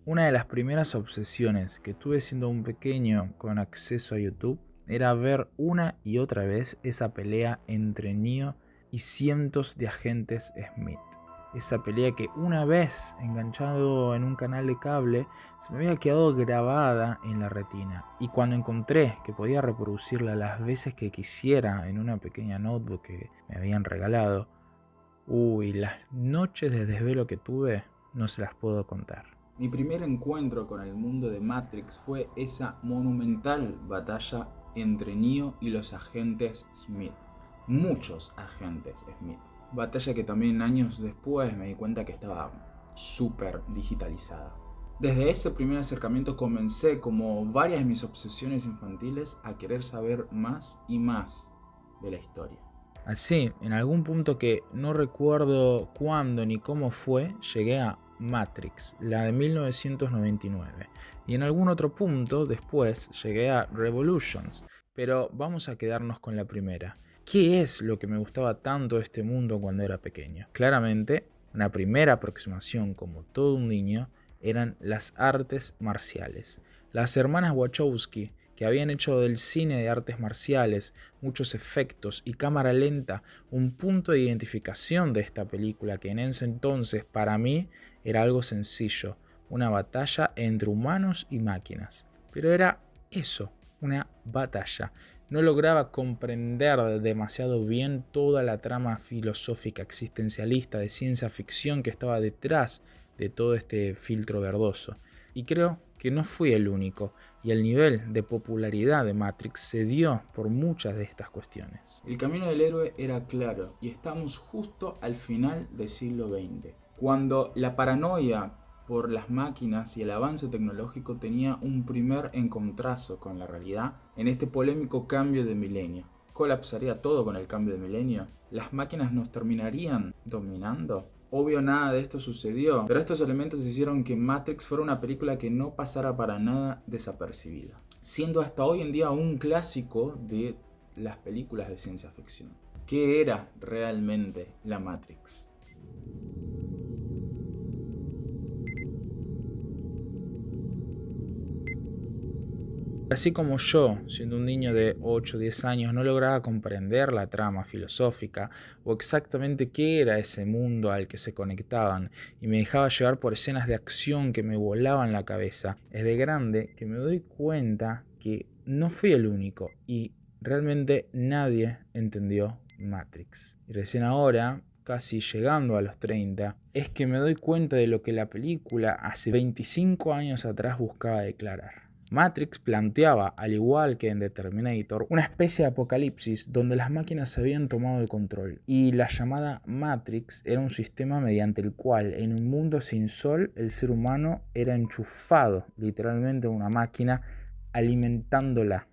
Una de las primeras obsesiones que tuve siendo un pequeño con acceso a YouTube era ver una y otra vez esa pelea entre Neo y cientos de agentes Smith. Esa pelea que una vez enganchado en un canal de cable se me había quedado grabada en la retina, y cuando encontré que podía reproducirla las veces que quisiera en una pequeña notebook que me habían regalado, las noches de desvelo que tuve no se las puedo contar. Mi primer encuentro con el mundo de Matrix fue esa monumental batalla entre Neo y los agentes Smith. Muchos agentes Smith. Batalla que también años después me di cuenta que estaba súper digitalizada. Desde ese primer acercamiento comencé, como varias de mis obsesiones infantiles, a querer saber más y más de la historia. Así, en algún punto que no recuerdo cuándo ni cómo fue, llegué a Matrix, la de 1999. Y en algún otro punto después llegué a Revolutions. Pero vamos a quedarnos con la primera. ¿Qué es lo que me gustaba tanto de este mundo cuando era pequeño? Claramente, una primera aproximación, como todo un niño, eran las artes marciales. Las hermanas Wachowski, que habían hecho del cine de artes marciales, muchos efectos y cámara lenta, un punto de identificación de esta película, que en ese entonces para mí era algo sencillo, una batalla entre humanos y máquinas. Pero era eso, una batalla. No lograba comprender demasiado bien toda la trama filosófica existencialista de ciencia ficción que estaba detrás de todo este filtro verdoso. Y creo que no fui el único, y el nivel de popularidad de Matrix se dio por muchas de estas cuestiones. El camino del héroe era claro, y estamos justo al final del siglo XX, cuando la paranoia por las máquinas y el avance tecnológico tenía un primer encontrazo con la realidad en este polémico cambio de milenio. ¿Colapsaría todo con el cambio de milenio? ¿Las máquinas nos terminarían dominando? Obvio, nada de esto sucedió, pero estos elementos hicieron que Matrix fuera una película que no pasara para nada desapercibida, siendo hasta hoy en día un clásico de las películas de ciencia ficción. ¿Qué era realmente la Matrix? Así como yo, siendo un niño de 8 o 10 años, no lograba comprender la trama filosófica o exactamente qué era ese mundo al que se conectaban, y me dejaba llevar por escenas de acción que me volaban la cabeza, es de grande que me doy cuenta que no fui el único y realmente nadie entendió Matrix. Y recién ahora, casi llegando a los 30, es que me doy cuenta de lo que la película hace 25 años atrás buscaba declarar. Matrix planteaba, al igual que en The Terminator, una especie de apocalipsis donde las máquinas habían tomado el control, y la llamada Matrix era un sistema mediante el cual, en un mundo sin sol, el ser humano era enchufado literalmente a una máquina, alimentándola.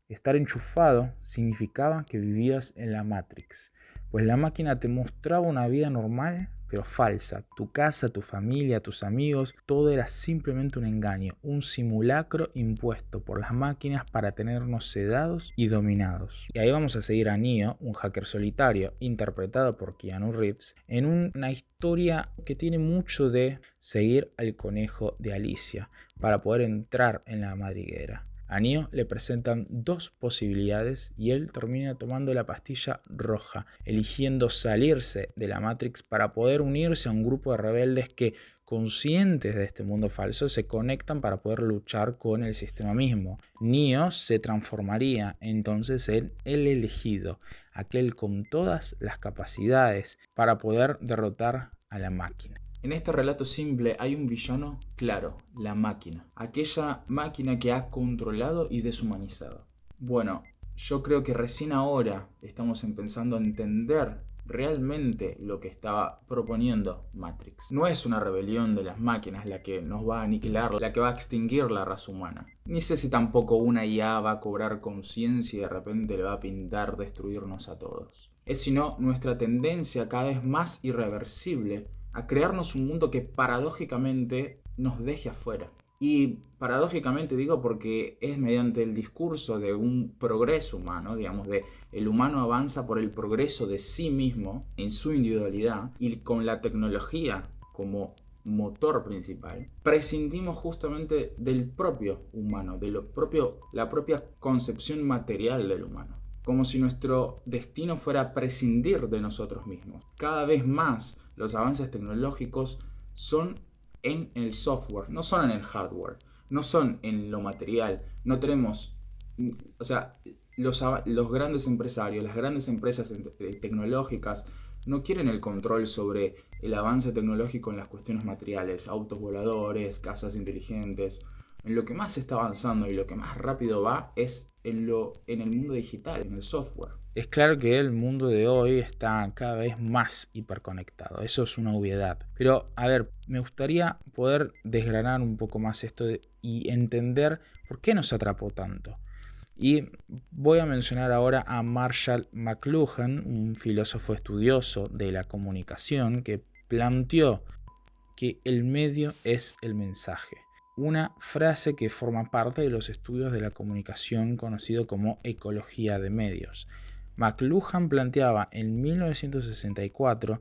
Estar enchufado significaba que vivías en la Matrix, pues la máquina te mostraba una vida normal pero falsa. Tu casa, tu familia, tus amigos, todo era simplemente un engaño, un simulacro impuesto por las máquinas para tenernos sedados y dominados. Y ahí vamos a seguir a Neo, un hacker solitario interpretado por Keanu Reeves, en una historia que tiene mucho de seguir al conejo de Alicia para poder entrar en la madriguera. A Neo le presentan dos posibilidades y él termina tomando la pastilla roja, eligiendo salirse de la Matrix para poder unirse a un grupo de rebeldes que, conscientes de este mundo falso, se conectan para poder luchar con el sistema mismo. Neo se transformaría entonces en el elegido, aquel con todas las capacidades para poder derrotar a la máquina. En este relato simple hay un villano claro, la máquina. Aquella máquina que ha controlado y deshumanizado. Bueno, yo creo que recién ahora estamos empezando a entender realmente lo que estaba proponiendo Matrix. No es una rebelión de las máquinas la que nos va a aniquilar, la que va a extinguir la raza humana. Ni sé si tampoco una IA va a cobrar conciencia y de repente le va a pintar destruirnos a todos. Es sino nuestra tendencia cada vez más irreversible a crearnos un mundo que paradójicamente nos deje afuera. Y paradójicamente digo porque es mediante el discurso de un progreso humano, digamos, de el humano avanza por el progreso de sí mismo, en su individualidad, y con la tecnología como motor principal, prescindimos justamente del propio humano, la propia concepción material del humano. Como si nuestro destino fuera prescindir de nosotros mismos. Cada vez más los avances tecnológicos son en el software, no son en el hardware, no son en lo material. No tenemos, o sea, los grandes empresarios, las grandes empresas tecnológicas no quieren el control sobre el avance tecnológico en las cuestiones materiales, autos voladores, casas inteligentes. En lo que más se está avanzando y lo que más rápido va es en el mundo digital, en el software. Es claro que el mundo de hoy está cada vez más hiperconectado, eso es una obviedad. Pero, a ver, me gustaría poder desgranar un poco más esto y entender por qué nos atrapó tanto. Y voy a mencionar ahora a Marshall McLuhan, un filósofo estudioso de la comunicación que planteó que el medio es el mensaje. Una frase que forma parte de los estudios de la comunicación conocido como ecología de medios. McLuhan planteaba en 1964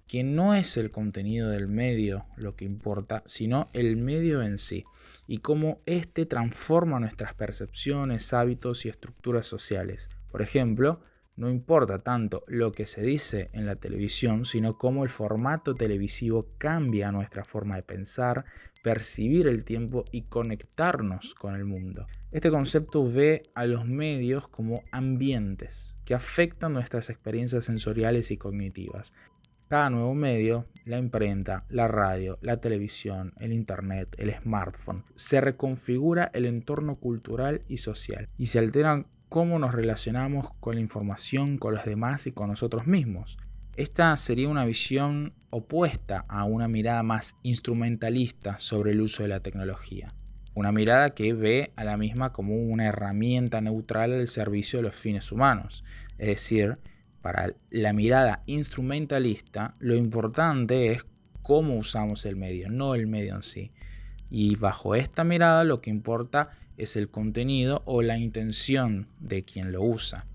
que no es el contenido del medio lo que importa, sino el medio en sí, y cómo éste transforma nuestras percepciones, hábitos y estructuras sociales. Por ejemplo, no importa tanto lo que se dice en la televisión, sino cómo el formato televisivo cambia nuestra forma de pensar, percibir el tiempo y conectarnos con el mundo. Este concepto ve a los medios como ambientes que afectan nuestras experiencias sensoriales y cognitivas. Cada nuevo medio, la imprenta, la radio, la televisión, el internet, el smartphone, se reconfigura el entorno cultural y social y se alteran cómo nos relacionamos con la información, con los demás y con nosotros mismos. Esta sería una visión opuesta a una mirada más instrumentalista sobre el uso de la tecnología. Una mirada que ve a la misma como una herramienta neutral al servicio de los fines humanos. Es decir, para la mirada instrumentalista, lo importante es cómo usamos el medio, no el medio en sí. Y bajo esta mirada lo que importa es el contenido o la intención de quien lo usa.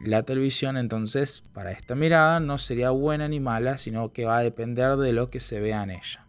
La televisión entonces, para esta mirada, no sería buena ni mala, sino que va a depender de lo que se vea en ella.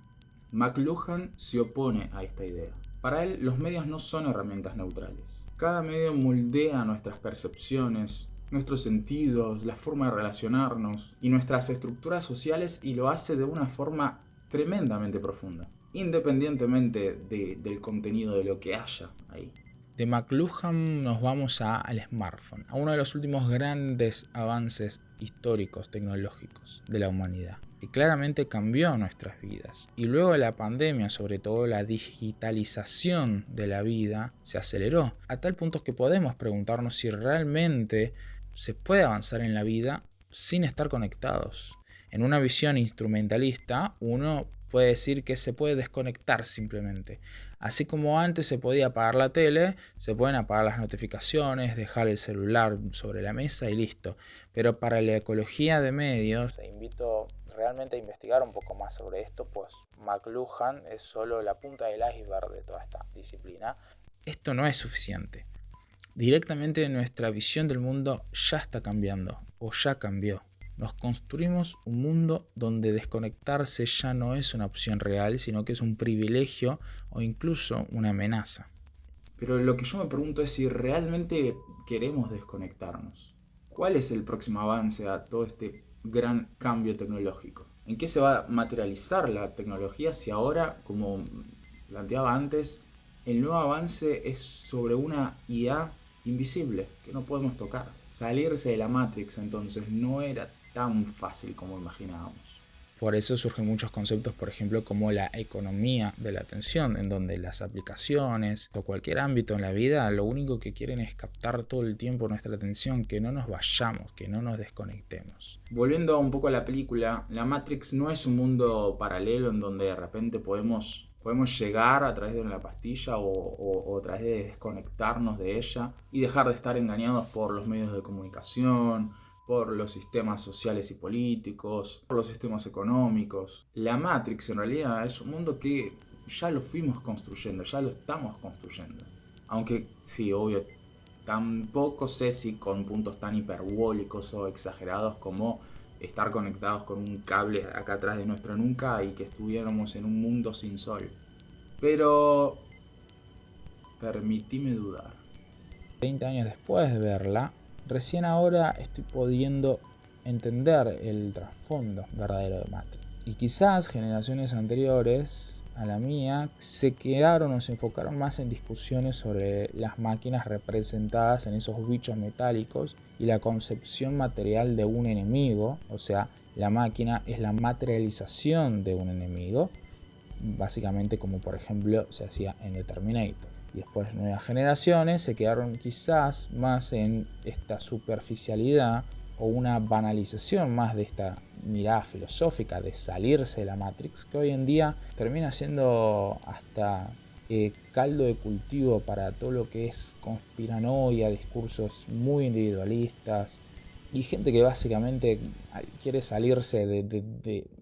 McLuhan se opone a esta idea. Para él, los medios no son herramientas neutrales. Cada medio moldea nuestras percepciones, nuestros sentidos, la forma de relacionarnos y nuestras estructuras sociales, y lo hace de una forma tremendamente profunda, independientemente del contenido de lo que haya ahí. De McLuhan nos vamos al smartphone, a uno de los últimos grandes avances históricos tecnológicos de la humanidad, que claramente cambió nuestras vidas. Y luego de la pandemia, sobre todo la digitalización de la vida, se aceleró, a tal punto que podemos preguntarnos si realmente se puede avanzar en la vida sin estar conectados. En una visión instrumentalista, uno puede decir que se puede desconectar simplemente. Así como antes se podía apagar la tele, se pueden apagar las notificaciones, dejar el celular sobre la mesa y listo. Pero para la ecología de medios, te invito realmente a investigar un poco más sobre esto, pues McLuhan es solo la punta del iceberg de toda esta disciplina. Esto no es suficiente. Directamente nuestra visión del mundo ya está cambiando, o ya cambió. Nos construimos un mundo donde desconectarse ya no es una opción real, sino que es un privilegio o incluso una amenaza. Pero lo que yo me pregunto es si realmente queremos desconectarnos. ¿Cuál es el próximo avance a todo este gran cambio tecnológico? ¿En qué se va a materializar la tecnología si ahora, como planteaba antes, el nuevo avance es sobre una IA invisible que no podemos tocar? Salirse de la Matrix entonces no era tan fácil como imaginábamos. Por eso surgen muchos conceptos, por ejemplo, como la economía de la atención, en donde las aplicaciones o cualquier ámbito en la vida lo único que quieren es captar todo el tiempo nuestra atención, que no nos vayamos, que no nos desconectemos. Volviendo un poco a la película, la Matrix no es un mundo paralelo en donde de repente podemos llegar a través de una pastilla o a través de desconectarnos de ella y dejar de estar engañados por los medios de comunicación, por los sistemas sociales y políticos, por los sistemas económicos. La Matrix en realidad es un mundo que ya lo fuimos construyendo, ya lo estamos construyendo. Aunque sí, obvio, tampoco sé si con puntos tan hiperbólicos o exagerados como estar conectados con un cable acá atrás de nuestra nuca y que estuviéramos en un mundo sin sol. Pero permitime dudar. 20 años después de verla, recién ahora estoy pudiendo entender el trasfondo verdadero de Matrix. Y quizás generaciones anteriores a la mía se quedaron o se enfocaron más en discusiones sobre las máquinas representadas en esos bichos metálicos y la concepción material de un enemigo, o sea, la máquina es la materialización de un enemigo, básicamente como por ejemplo se hacía en The Terminator. Y después nuevas generaciones se quedaron quizás más en esta superficialidad o una banalización más de esta mirada filosófica de salirse de la Matrix, que hoy en día termina siendo hasta caldo de cultivo para todo lo que es conspiranoia, discursos muy individualistas y gente que básicamente quiere salirse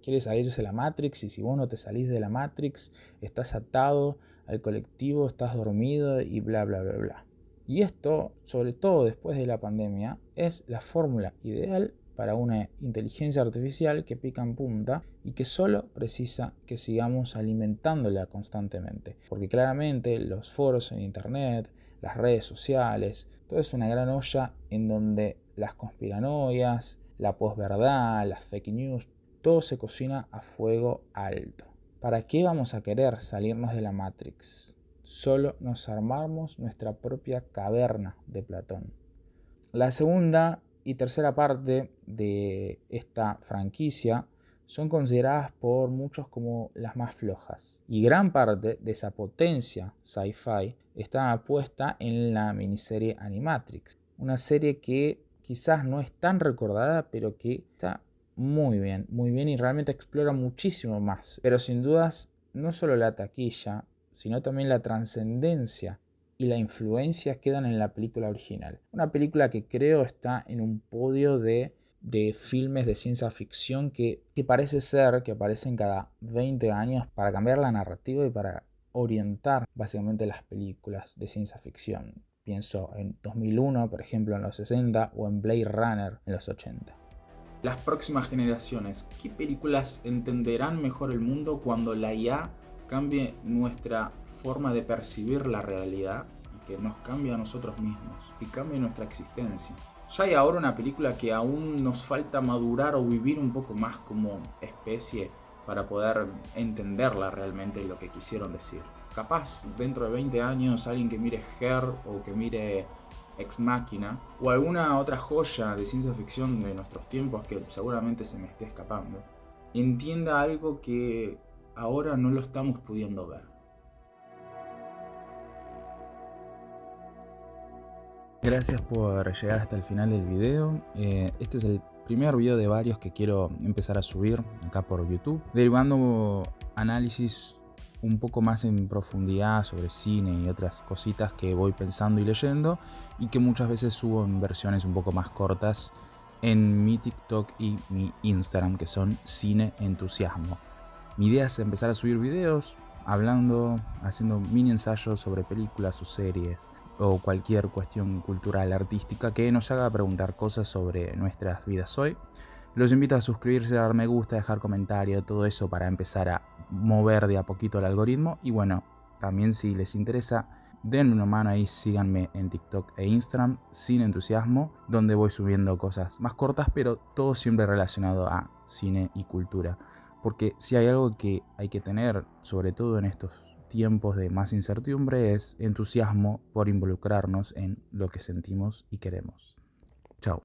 quiere salirse de la Matrix, y si vos no te salís de la Matrix estás atado al colectivo, estás dormido y bla bla bla bla. Y esto, sobre todo después de la pandemia, es la fórmula ideal para una inteligencia artificial que pica en punta y que solo precisa que sigamos alimentándola constantemente. Porque claramente los foros en internet, las redes sociales, todo es una gran olla en donde las conspiranoias, la posverdad, las fake news, todo se cocina a fuego alto. ¿Para qué vamos a querer salirnos de la Matrix? Solo nos armamos nuestra propia caverna de Platón. La segunda y tercera parte de esta franquicia son consideradas por muchos como las más flojas. Y gran parte de esa potencia sci-fi está puesta en la miniserie Animatrix. Una serie que quizás no es tan recordada, pero que está muy bien y realmente explora muchísimo más. Pero sin dudas, no solo la taquilla, sino también la trascendencia y la influencia quedan en la película original. Una película que creo está en un podio de filmes de ciencia ficción que parece ser que aparecen cada 20 años para cambiar la narrativa y para orientar básicamente las películas de ciencia ficción. Pienso en 2001, por ejemplo, en los 60, o en Blade Runner en los 80. Las próximas generaciones, ¿qué películas entenderán mejor el mundo cuando la IA cambie nuestra forma de percibir la realidad y que nos cambie a nosotros mismos y cambie nuestra existencia? Ya hay ahora una película que aún nos falta madurar o vivir un poco más como especie para poder entenderla realmente lo que quisieron decir. Capaz dentro de 20 años alguien que mire Her o que mire Ex Machina o alguna otra joya de ciencia ficción de nuestros tiempos que seguramente se me esté escapando, entienda algo que ahora no lo estamos pudiendo ver. Gracias por llegar hasta el final del video. Este es el primer video de varios que quiero empezar a subir acá por YouTube, derivando análisis un poco más en profundidad sobre cine y otras cositas que voy pensando y leyendo, y que muchas veces subo en versiones un poco más cortas en mi TikTok y mi Instagram, que son Cine Entusiasmo. Mi idea es empezar a subir videos hablando, haciendo mini ensayos sobre películas o series o cualquier cuestión cultural, artística que nos haga preguntar cosas sobre nuestras vidas hoy. Los invito a suscribirse, a dar me gusta, dejar comentario, todo eso para empezar a mover de a poquito el algoritmo. Y bueno, también si les interesa, denme una mano ahí, síganme en TikTok e Instagram, Cine Entusiasmo, donde voy subiendo cosas más cortas, pero todo siempre relacionado a cine y cultura. Porque si hay algo que hay que tener, sobre todo en estos tiempos de más incertidumbre, es entusiasmo por involucrarnos en lo que sentimos y queremos.